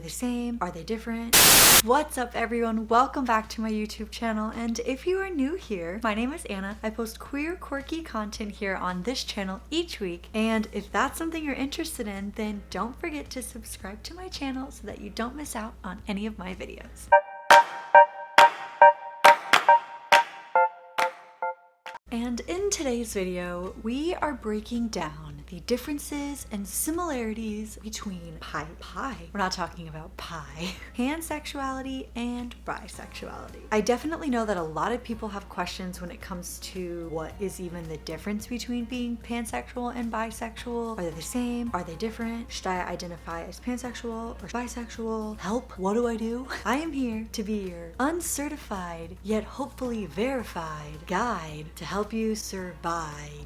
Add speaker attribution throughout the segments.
Speaker 1: the same? Are they different? What's up everyone? Welcome back to my YouTube channel, and if you are new here, my name is Anna. I post queer, quirky content here on this channel each week, and if that's something you're interested in, then don't forget to subscribe to my channel so that you don't miss out on any of my videos. And in today's video, we are breaking down the differences and similarities between we're not talking about pie, pansexuality and bisexuality. I definitely know that a lot of people have questions when it comes to what is even the difference between being pansexual and bisexual. Are they the same? Are they different? Should I identify as pansexual or bisexual? Help, what do I do? I am here to be your uncertified yet hopefully verified guide to help you survive.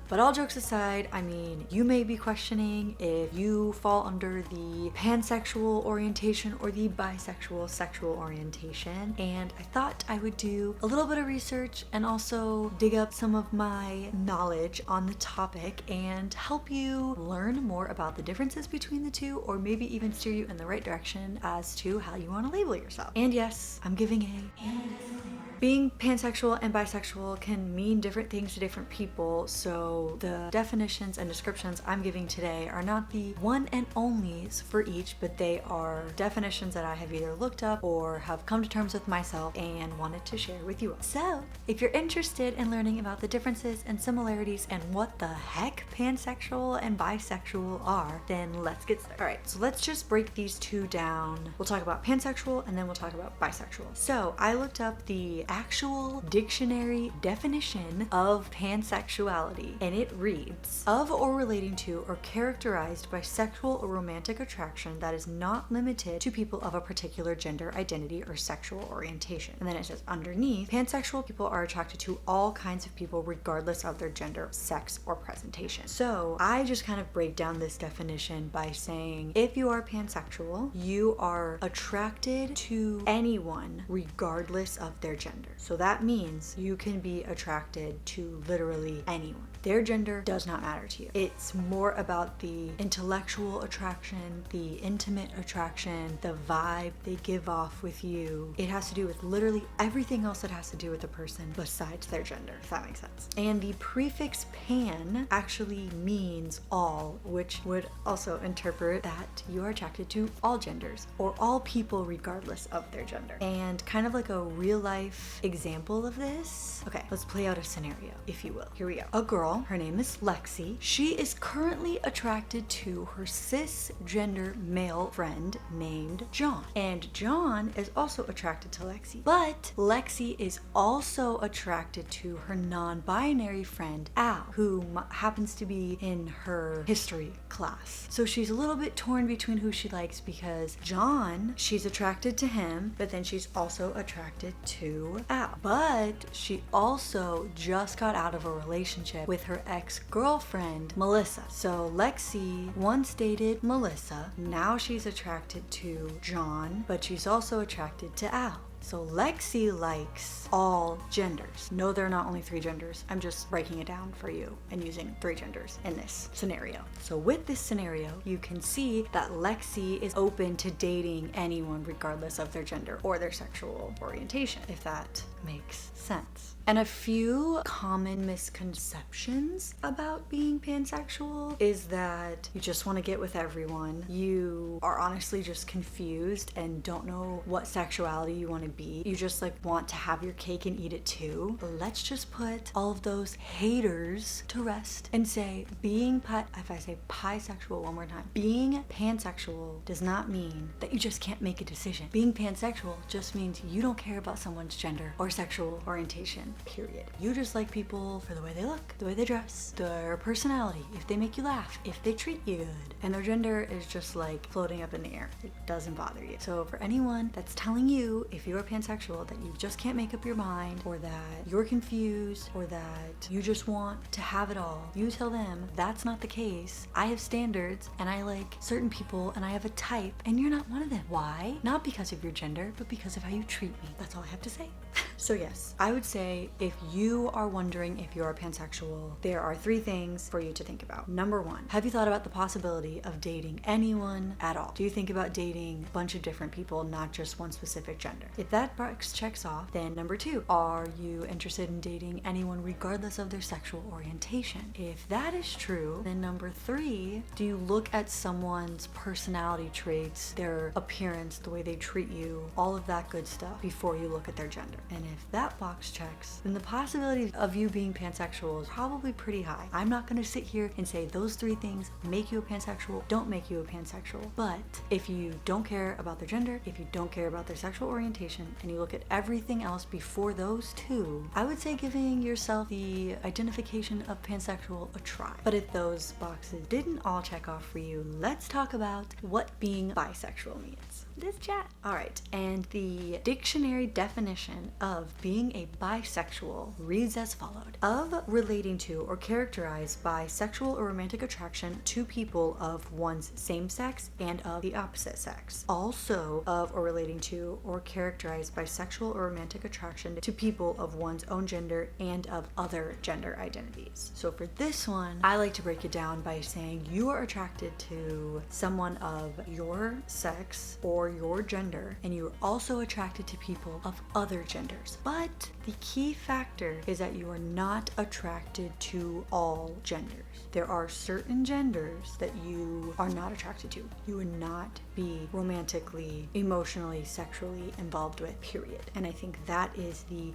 Speaker 1: But all jokes aside, I mean, you may be questioning if you fall under the pansexual orientation or the bisexual sexual orientation, and I thought I would do a little bit of research and also dig up some of my knowledge on the topic and help you learn more about the differences between the two, or maybe even steer you in the right direction as to how you want to label yourself. And yes, I'm giving a disclaimer. Being pansexual and bisexual can mean different things to different people, so the definitions and descriptions I'm giving today are not the one and onlys for each, but they are definitions that I have either looked up or have come to terms with myself and wanted to share with you. So, if you're interested in learning about the differences and similarities and what the heck pansexual and bisexual are, then let's get started. Alright, so let's just break these two down. We'll talk about pansexual and then we'll talk about bisexual. So, I looked up the actual dictionary definition of pansexuality, and it reads, of or relating to or characterized by sexual or romantic attraction that is not limited to people of a particular gender identity or sexual orientation. And then it says underneath, pansexual people are attracted to all kinds of people regardless of their gender, sex, or presentation. So I just kind of break down this definition by saying if you are pansexual, you are attracted to anyone regardless of their gender. So that means you can be attracted to literally anyone. Their gender does not matter to you. It's more about the intellectual attraction, the intimate attraction, the vibe they give off with you. It has to do with literally everything else that has to do with a person besides their gender, if that makes sense. And the prefix pan actually means all, which would also interpret that you are attracted to all genders or all people regardless of their gender. And kind of like a real life example of this. Okay, let's play out a scenario, if you will. Here we go. A girl, her name is Lexi. She is currently attracted to her cisgender male friend named John. And John is also attracted to Lexi. But Lexi is also attracted to her non-binary friend Al, who happens to be in her history class. So she's a little bit torn between who she likes, because John, she's attracted to him, but then she's also attracted to Al. But she also just got out of a relationship with her ex-girlfriend Melissa. So Lexi once dated Melissa, now she's attracted to John, but she's also attracted to Al. So Lexi likes all genders. No, there are not only 3 genders. I'm just breaking it down for you and using 3 genders in this scenario. So with this scenario, you can see that Lexi is open to dating anyone regardless of their gender or their sexual orientation, if that makes sense. And a few common misconceptions about being pansexual is that you just want to get with everyone. You are honestly just confused and don't know what sexuality you want to be. You just like want to have your cake and eat it too. Let's just put all of those haters to rest and say if I say bisexual one more time, being pansexual does not mean that you just can't make a decision. Being pansexual just means you don't care about someone's gender or sexual orientation. Period. You just like people for the way they look, the way they dress, their personality, if they make you laugh, if they treat you good. And their gender is just like floating up in the air. It doesn't bother you. So for anyone that's telling you, if you're pansexual, that you just can't make up your mind, or that you're confused, or that you just want to have it all, you tell them that's not the case. I have standards and I like certain people and I have a type, and you're not one of them. Why? Not because of your gender, but because of how you treat me. That's all I have to say. So yes, I would say if you are wondering if you're pansexual, there are 3 things for you to think about. Number 1, have you thought about the possibility of dating anyone at all? Do you think about dating a bunch of different people, not just one specific gender? If that box checks off, then number 2, are you interested in dating anyone regardless of their sexual orientation? If that is true, then number 3, do you look at someone's personality traits, their appearance, the way they treat you, all of that good stuff before you look at their gender? And if that box checks, then the possibility of you being pansexual is probably pretty high. I'm not going to sit here and say those 3 things make you a pansexual, don't make you a pansexual. But if you don't care about their gender, if you don't care about their sexual orientation, and you look at everything else before those 2, I would say giving yourself the identification of pansexual a try. But if those boxes didn't all check off for you, let's talk about what being bisexual means. Let's chat. Alright, and the dictionary definition of being a bisexual reads as followed: of relating to or characterized by sexual or romantic attraction to people of one's same sex and of the opposite sex. Also of or relating to or characterized by sexual or romantic attraction to people of one's own gender and of other gender identities. So for this one, I like to break it down by saying you are attracted to someone of your sex or your gender, and you're also attracted to people of other genders. But the key factor is that you are not attracted to all genders. There are certain genders that you are not attracted to. You would not be romantically, emotionally, sexually involved with, period. And I think that is the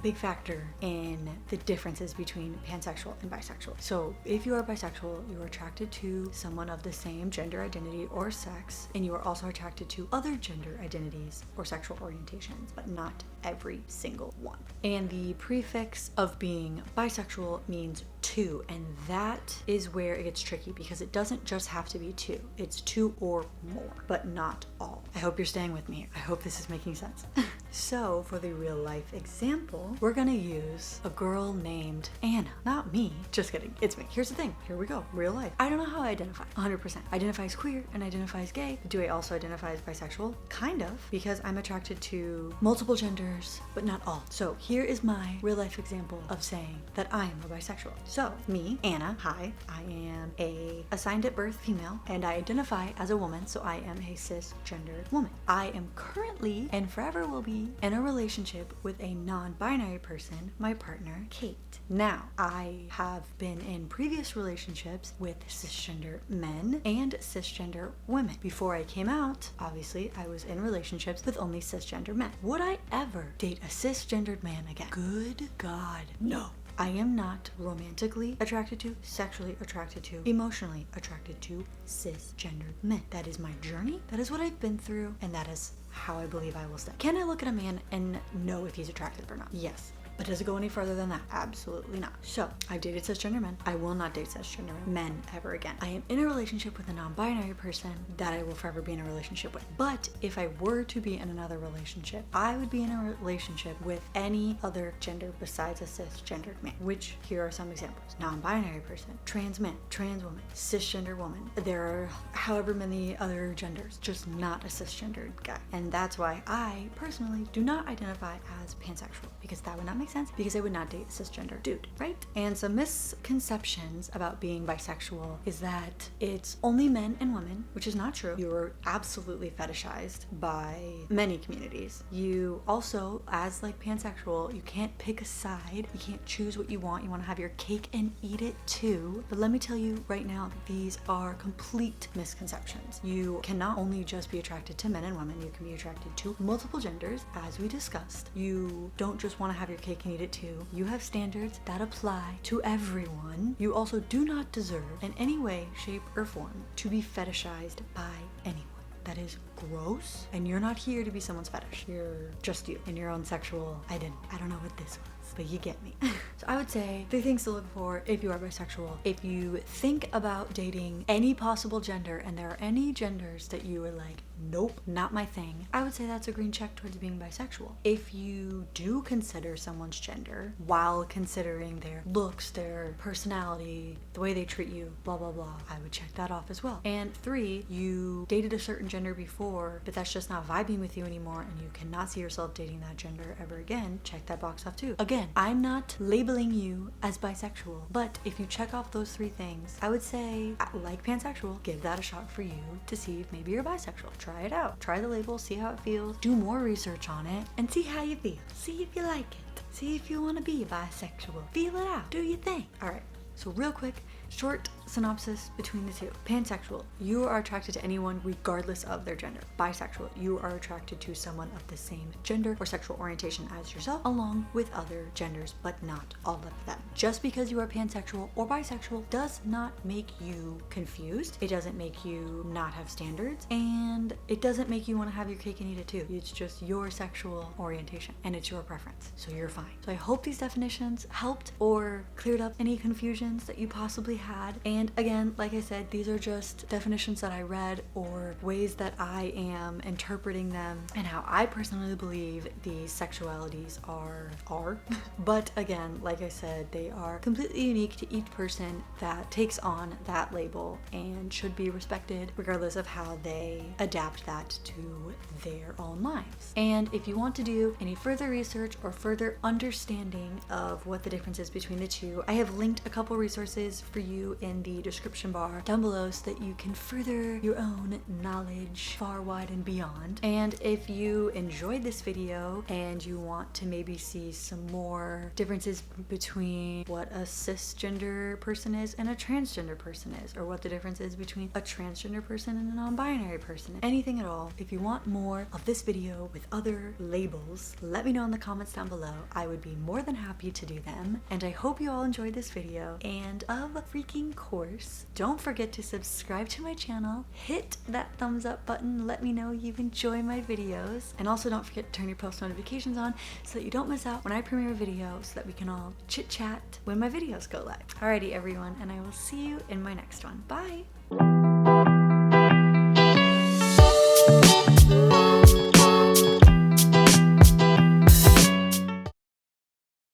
Speaker 1: big factor in the differences between pansexual and bisexual. So if you are bisexual, you are attracted to someone of the same gender identity or sex, and you are also attracted to other gender identities or sexual orientations, but not every single one. And the prefix of being bisexual means 2, and that is where it gets tricky, because it doesn't just have to be 2. It's 2 or more, but not all. I hope you're staying with me. I hope this is making sense. So for the real life example, we're gonna use a girl named Anna. Not me. Just kidding. It's me. Here's the thing. Here we go. Real life. I don't know how I identify. 100%. Identify as queer and identify as gay. Do I also identify as bisexual? Kind of, because I'm attracted to multiple genders, but not all. So here is my real life example of saying that I am a bisexual. So me, Anna, hi, I am a assigned at birth female, and I identify as a woman, so I am a cisgendered woman. I am currently and forever will be in a relationship with a non-binary person, my partner, Kate. Now, I have been in previous relationships with cisgender men and cisgender women. Before I came out, obviously, I was in relationships with only cisgender men. Would I ever date a cisgendered man again? Good God, no. I am not romantically attracted to, sexually attracted to, emotionally attracted to cisgendered men. That is my journey, that is what I've been through, and that is how I believe I will stay. Can I look at a man and know if he's attractive or not? Yes. But does it go any further than that? Absolutely not. So, I've dated cisgender men. I will not date cisgender men ever again. I am in a relationship with a non-binary person that I will forever be in a relationship with. But if I were to be in another relationship, I would be in a relationship with any other gender besides a cisgendered man, which here are some examples. Non-binary person, trans man, trans woman, cisgender woman. There are however many other genders, just not a cisgendered guy. And that's why I personally do not identify as pansexual, because that would not make sense, because I would not date a cisgender dude, right? And some misconceptions about being bisexual is that it's only men and women, which is not true. You're absolutely fetishized by many communities. You also, as like pansexual, you can't pick a side. You can't choose what you want. You want to have your cake and eat it too. But let me tell you right now, these are complete misconceptions. You cannot only just be attracted to men and women. You can be attracted to multiple genders, as we discussed. You don't just want to have your cake and eat it too. You have standards that apply to everyone. You also do not deserve in any way, shape, or form to be fetishized by anyone. That is gross, and you're not here to be someone's fetish. You're just you in your own sexual identity. I don't know what this was. but you get me. So I would say 3 things to look for if you are bisexual. If you think about dating any possible gender and there are any genders that you are like, nope, not my thing, I would say that's a green check towards being bisexual. If you do consider someone's gender while considering their looks, their personality, the way they treat you, blah blah blah, I would check that off as well. And 3, you dated a certain gender before, but that's just not vibing with you anymore and you cannot see yourself dating that gender ever again, check that box off too. Again, I'm not labeling you as bisexual, but if you check off those 3 things, I would say, like Pansexual, give that a shot for you to see if maybe you're bisexual. Try it out. Try the label, see how it feels, do more research on it, and see how you feel. See if you like it. See if you want to be a bisexual. Feel it out. Do your thing. Alright, so real quick, short synopsis between the two. Pansexual, you are attracted to anyone regardless of their gender. Bisexual, you are attracted to someone of the same gender or sexual orientation as yourself, along with other genders, but not all of them. Just because you are pansexual or bisexual does not make you confused. It doesn't make you not have standards, and it doesn't make you want to have your cake and eat it too. It's just your sexual orientation, and it's your preference, so you're fine. So I hope these definitions helped or cleared up any confusions that you possibly had. And again, like I said, these are just definitions that I read or ways that I am interpreting them and how I personally believe these sexualities are. But again, like I said, they are completely unique to each person that takes on that label and should be respected regardless of how they adapt that to their own lives. And if you want to do any further research or further understanding of what the difference is between the two, I have linked a couple resources for you in the description bar down below so that you can further your own knowledge far, wide, and beyond. And if you enjoyed this video and you want to maybe see some more differences between what a cisgender person is and a transgender person is, or what the difference is between a transgender person and a non-binary person, anything at all, if you want more of this video with other labels, let me know in the comments down below. I would be more than happy to do them. And I hope you all enjoyed this video, and of freaking course, don't forget to subscribe to my channel, hit that thumbs up button, let me know you enjoy my videos, and also don't forget to turn your post notifications on so that you don't miss out when I premiere a video, so that we can all chit chat when my videos go live. Alrighty everyone, and I will see you in my next one. Bye!